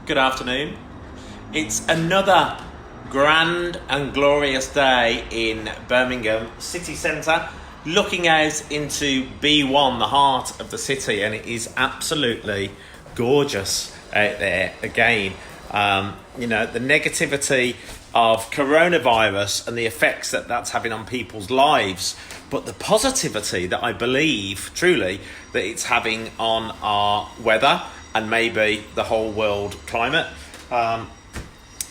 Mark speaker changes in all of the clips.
Speaker 1: Good afternoon. It's another grand and glorious day in Birmingham city centre, looking out into B1, the heart of the city, and it is absolutely gorgeous out there again. The negativity of coronavirus and the effects that that's having on people's lives, but the positivity that I believe truly that it's having on our weather and maybe the whole world climate.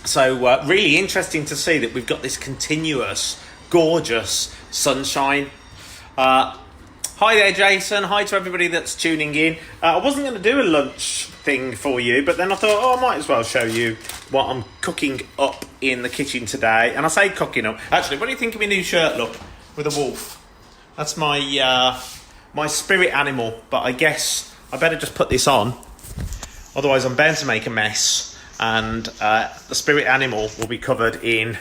Speaker 1: So really interesting to see that we've got this continuous, gorgeous sunshine. Hi there, Jason. Hi to everybody that's tuning in. I wasn't going to do a lunch thing for you, but then I thought, I might as well show you what I'm cooking up in the kitchen today. And I say cooking up. Actually, what do you think of my new shirt look with a wolf? That's my my spirit animal, but I guess I better just put this on. Otherwise, I'm bound to make a mess, and the spirit animal will be covered in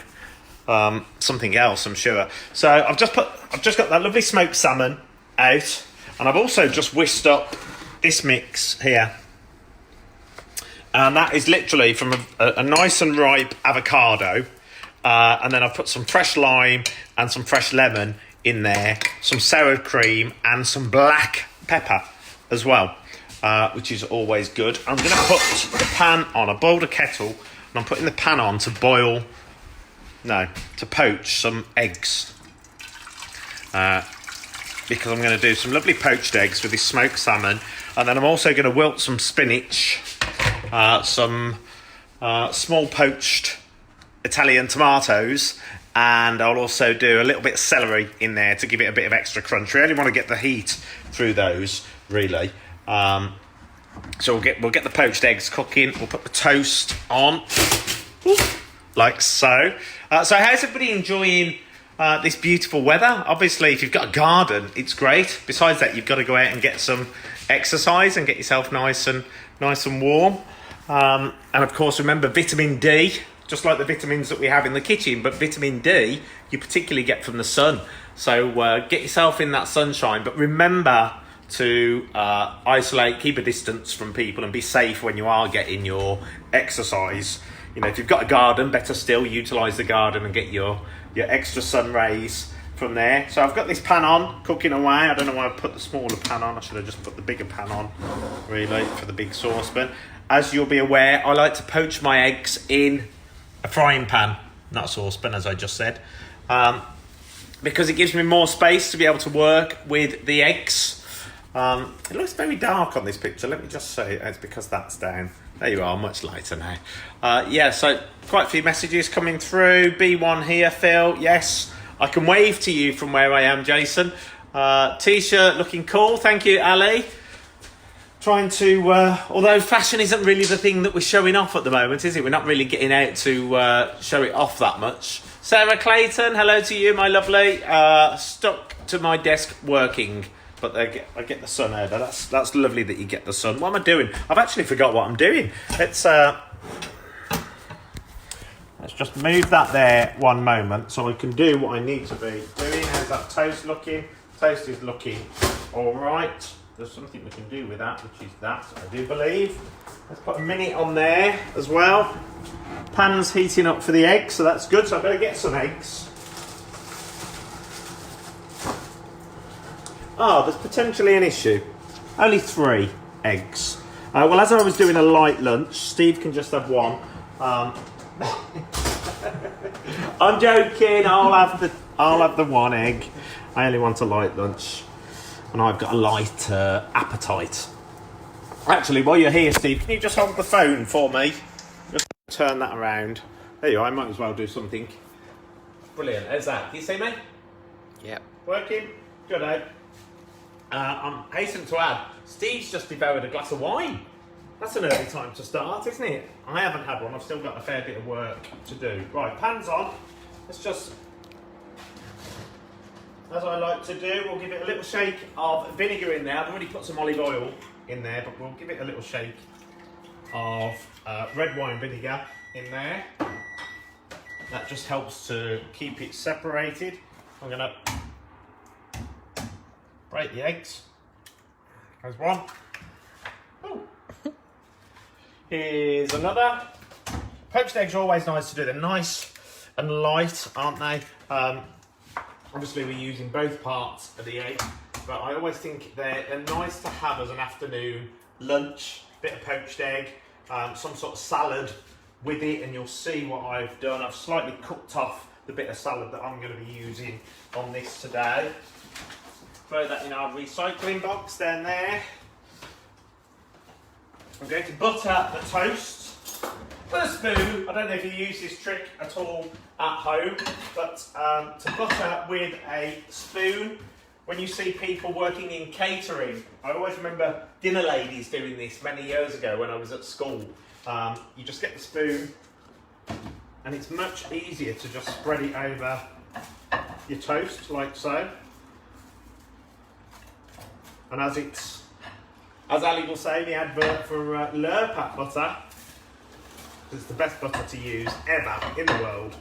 Speaker 1: something else, I'm sure. So I've just got that lovely smoked salmon out, and I've also just whisked up this mix here, and that is literally from a nice and ripe avocado, and then I've put some fresh lime and some fresh lemon in there, some sour cream and some black pepper as well. Which is always good. I'm going to put the pan on. I boiled a kettle and I'm putting the pan on to poach some eggs. Because I'm going to do some lovely poached eggs with this smoked salmon. And then I'm also going to wilt some spinach, some small poached Italian tomatoes, and I'll also do a little bit of celery in there to give it a bit of extra crunch. We only want to get the heat through those, really. So we'll get the poached eggs cooking. We'll put the toast on, like so. So how's everybody enjoying this beautiful weather? Obviously, if you've got a garden, it's great. Besides that, you've got to go out and get some exercise and get yourself nice and warm. And of course, remember vitamin D, just like the vitamins that we have in the kitchen, but vitamin D you particularly get from the sun. So get yourself in that sunshine, but remember to isolate, keep a distance from people, and be safe when you are getting your exercise. You know, if you've got a garden, better still, utilise the garden and get your extra sun rays from there. So I've got this pan on, cooking away. I don't know why I put the smaller pan on. I should have just put the bigger pan on, really, for the big saucepan. As you'll be aware, I like to poach my eggs in a frying pan, not a saucepan, as I just said, because it gives me more space to be able to work with the eggs. It looks very dark on this picture. Let me just say it's because that's down. There you are, much lighter now. So quite a few messages coming through. B1 here, Phil. Yes, I can wave to you from where I am, Jason. T-shirt looking cool. Thank you, Ali. Trying to, although fashion isn't really the thing that we're showing off at the moment, is it? We're not really getting out to show it off that much. Sarah Clayton, hello to you, my lovely. Stuck to my desk working. But I get the sun over. That's lovely that you get the sun. What am I doing? I've actually forgot what I'm doing. Let's just move that there one moment so I can do what I need to be doing. How's that toast looking? Toast is looking all right. There's something we can do with that, which is that, I do believe. Let's put a minute on there as well. Pan's heating up for the eggs, so that's good. So I better get some eggs. There's potentially an issue. Only 3 eggs. Well, as I was doing a light lunch, Steve can just have one. I'm joking. I'll have the 1 egg. I only want a light lunch, and I've got a light appetite. Actually, while you're here, Steve, can you just hold the phone for me? Just turn that around. There you are. I might as well do something. Brilliant. How's that? Can you see me?
Speaker 2: Yep.
Speaker 1: Working. Good, eh? I'm hasten to add, Steve's just devoured a glass of wine. That's an early time to start, isn't it? I haven't had one. I've still got a fair bit of work to do. Right, pan's on. Let's just, as I like to do, we'll give it a little shake of vinegar in there. I've already put some olive oil in there, but we'll give it a little shake of red wine vinegar in there. That just helps to keep it separated. I'm going to break the eggs. There's one. Oh. Here's another. Poached eggs are always nice to do. They're nice and light, aren't they? Obviously we're using both parts of the egg, but I always think they're nice to have as an afternoon lunch. Bit of poached egg, some sort of salad with it, and you'll see what I've done. I've slightly cooked off the bit of salad that I'm going to be using on this today. Throw that in our recycling box down there. I'm going to butter the toast with a spoon. I don't know if you use this trick at all at home, but to butter with a spoon, when you see people working in catering, I always remember dinner ladies doing this many years ago when I was at school. You just get the spoon, and it's much easier to just spread it over your toast like so. And as Ali will say in the advert for Lurpak butter, it's the best butter to use ever in the world.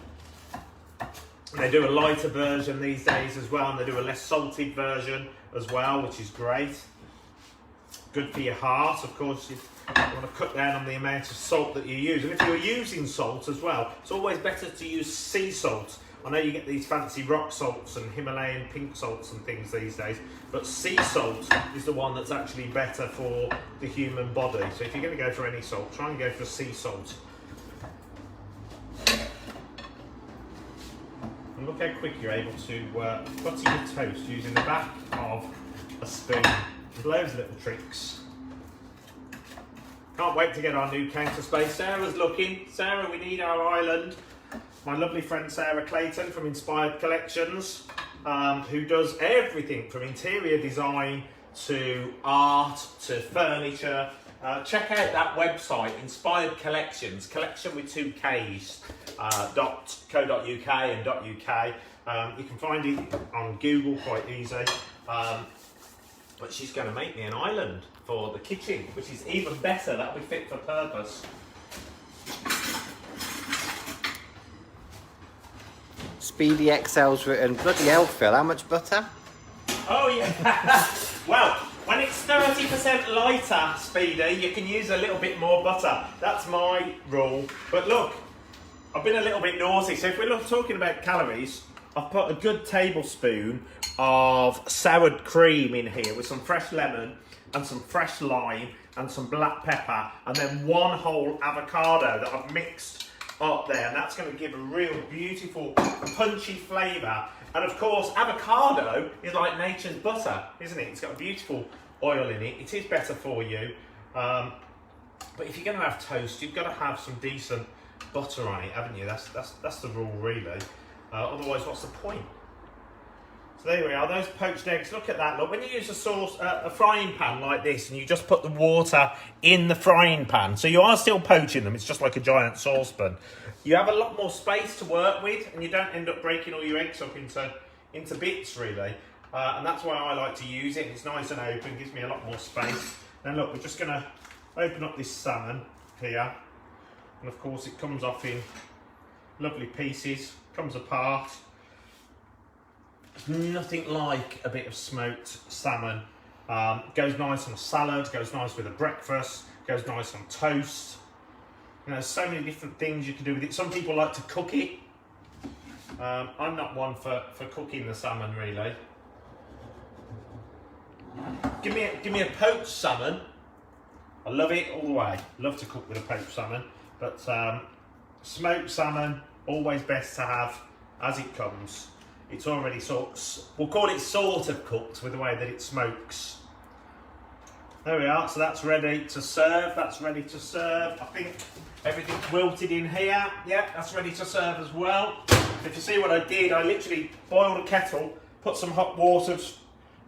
Speaker 1: And they do a lighter version these days as well, and they do a less salted version as well, which is great. Good for your heart, of course. You want to cut down on the amount of salt that you use. And if you're using salt as well, it's always better to use sea salt. I know you get these fancy rock salts and Himalayan pink salts and things these days, but sea salt is the one that's actually better for the human body. So if you're going to go for any salt, try and go for sea salt. And look how quick you're able to butter your toast using the back of a spoon. There's loads of little tricks. Can't wait to get our new counter space. Sarah's looking. Sarah, we need our island. My lovely friend Sarah Clayton from Inspired Collections, who does everything from interior design to art to furniture. Check out that website, Inspired Collections, collection with 2 Ks, .co.uk and .uk. You can find it on Google quite easy. But she's going to make me an island for the kitchen, which is even better. That'll be fit for purpose.
Speaker 2: Speedy XL's written, bloody hell Phil, how much butter?
Speaker 1: Oh yeah, well, when it's 30% lighter, Speedy, you can use a little bit more butter. That's my rule. But look, I've been a little bit naughty, so if we're talking about calories, I've put a good tablespoon of soured cream in here with some fresh lemon and some fresh lime and some black pepper, and then 1 whole avocado that I've mixed up there, and that's going to give a real beautiful punchy flavour. And of course avocado is like nature's butter, isn't it? It's got a beautiful oil in it. It is better for you, but if you're going to have toast, you've got to have some decent butter on it, haven't you? That's the rule really. Otherwise what's the point? So there we are, those poached eggs. Look at that. Look, when you use a frying pan like this, and you just put the water in the frying pan, so you are still poaching them, it's just like a giant saucepan. You have a lot more space to work with, and you don't end up breaking all your eggs up into bits, really. And that's why I like to use it. It's nice and open, gives me a lot more space. Then look, we're just going to open up this salmon here. And of course it comes off in lovely pieces, comes apart. There's nothing like a bit of smoked salmon. Goes nice on a salad, goes nice with a breakfast, goes nice on toast. You know, there's so many different things you can do with it. Some people like to cook it. I'm not one for cooking the salmon really. Give me a poached salmon. I love it all the way. Love to cook with a poached salmon, but smoked salmon always best to have as it comes. It's already we'll call it sort of cooked with the way that it smokes. There we are, so that's ready to serve. That's ready to serve. I think everything's wilted in here. Yeah, that's ready to serve as well. If you see what I did, I literally boiled a kettle, put some hot water,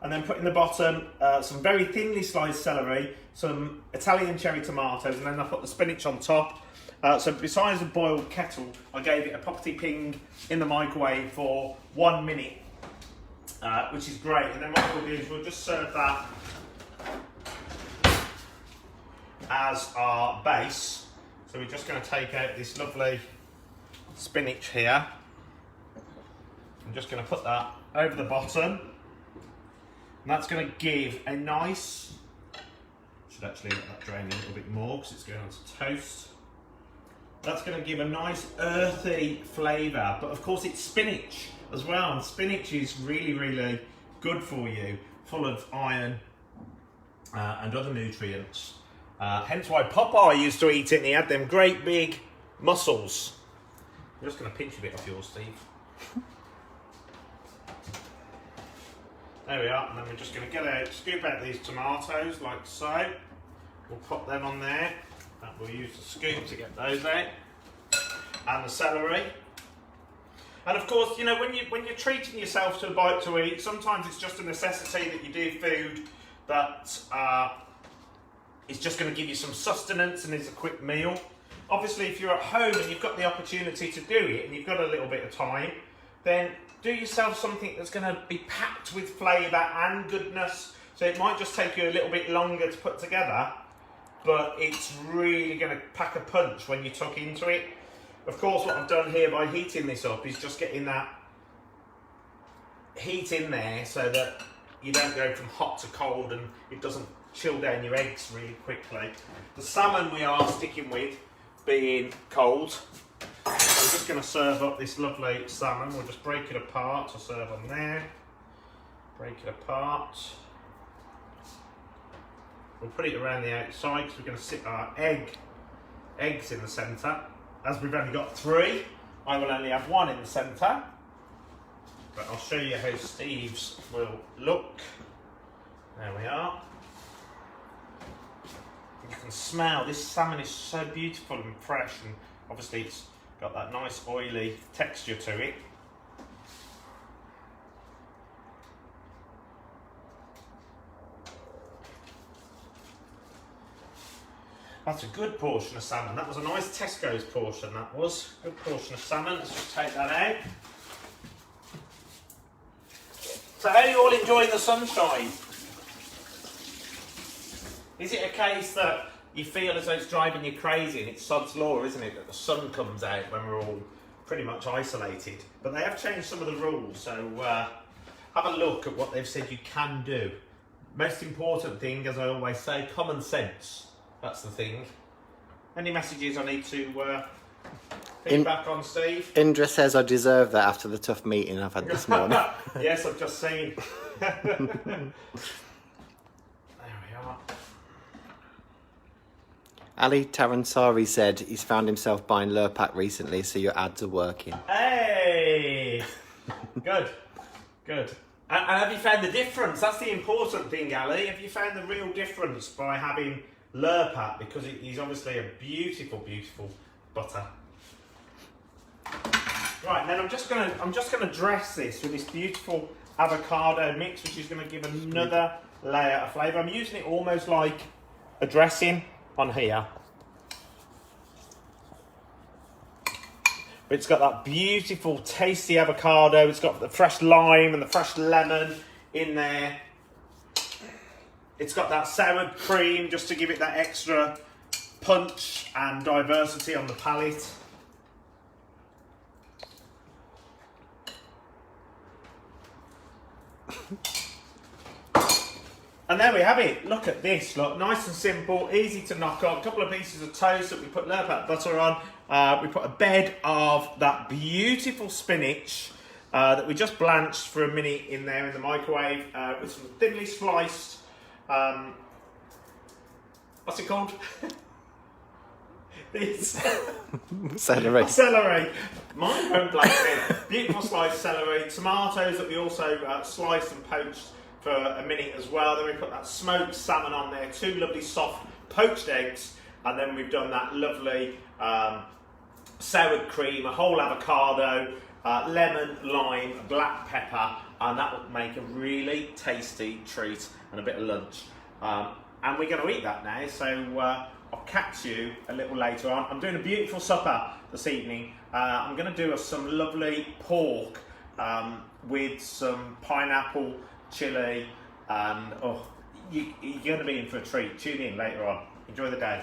Speaker 1: and then put in the bottom some very thinly sliced celery, some Italian cherry tomatoes, and then I put the spinach on top. So besides the boiled kettle, I gave it a poppy ping in the microwave for 1 minute, which is great. And then what we'll do is we'll just serve that as our base. So we're just going to take out this lovely spinach here. I'm just going to put that over the bottom. And that's going to give a nice, should actually let that drain a little bit more because it's going on to toast. That's going to give a nice earthy flavour, but of course it's spinach as well, and spinach is really, really good for you, full of iron and other nutrients. Hence why Popeye used to eat it, and he had them great big muscles. I'm just going to pinch a bit off yours, Steve. There we are, and then we're just going to scoop out these tomatoes like so. We'll pop them on there. That we'll use the scoop to get those out. And the celery. And of course, you know, when you're treating yourself to a bite to eat, sometimes it's just a necessity that you do food that is just going to give you some sustenance and is a quick meal. Obviously, if you're at home and you've got the opportunity to do it and you've got a little bit of time, then do yourself something that's going to be packed with flavour and goodness. So it might just take you a little bit longer to put together, but it's really going to pack a punch when you tuck into it. Of course, what I've done here by heating this up is just getting that heat in there so that you don't go from hot to cold and it doesn't chill down your eggs really quickly. The salmon we are sticking with being cold. I'm just going to serve up this lovely salmon. We'll just break it apart to serve on there. Break it apart. We'll put it around the outside because we're going to sit our eggs in the centre. As we've only got 3, I will only have 1 in the centre. But I'll show you how Steve's will look. There we are. You can smell, this salmon is so beautiful and fresh, and obviously it's got that nice oily texture to it. That's a good portion of salmon. That was a nice Tesco's portion, that was. Good portion of salmon. Let's just take that out. So how are you all enjoying the sunshine? Is it a case that you feel as though it's driving you crazy, and it's sod's law, isn't it, that the sun comes out when we're all pretty much isolated? But they have changed some of the rules, so have a look at what they've said you can do. Most important thing, as I always say, common sense. That's the thing. Any messages I need to feedback on, Steve?
Speaker 2: Indra says I deserve that after the tough meeting I've had this morning.
Speaker 1: Yes, I've just seen. There we are.
Speaker 2: Ali Taransari said he's found himself buying Lurpak recently, so your ads are working.
Speaker 1: Hey! Good, good. And have you found the difference? That's the important thing, Ali. Have you found the real difference by having Lurpak? Because it is obviously a beautiful, beautiful butter. Right, and then I'm just gonna dress this with this beautiful avocado mix, which is gonna give another layer of flavour. I'm using it almost like a dressing on here. But it's got that beautiful, tasty avocado. It's got the fresh lime and the fresh lemon in there. It's got that sour cream just to give it that extra punch and diversity on the palate. And there we have it. Look at this. Look, nice and simple, easy to knock on. A couple of pieces of toast that we put Lurpak butter on. We put a bed of that beautiful spinach that we just blanched for a minute in there in the microwave with some thinly sliced. What's it called? This
Speaker 2: Celery.
Speaker 1: Celery. Mine won't blank it. Beautiful sliced celery. Tomatoes that we also sliced and poached for a minute as well. Then we put that smoked salmon on there, 2 lovely soft poached eggs, and then we've done that lovely sour cream, a whole avocado, lemon, lime, black pepper, and that will make a really tasty treat and a bit of lunch. And we're going to eat that now, so I'll catch you a little later on. I'm doing a beautiful supper this evening. I'm going to do some lovely pork with some pineapple, chilli, and you're going to be in for a treat. Tune in later on. Enjoy the day.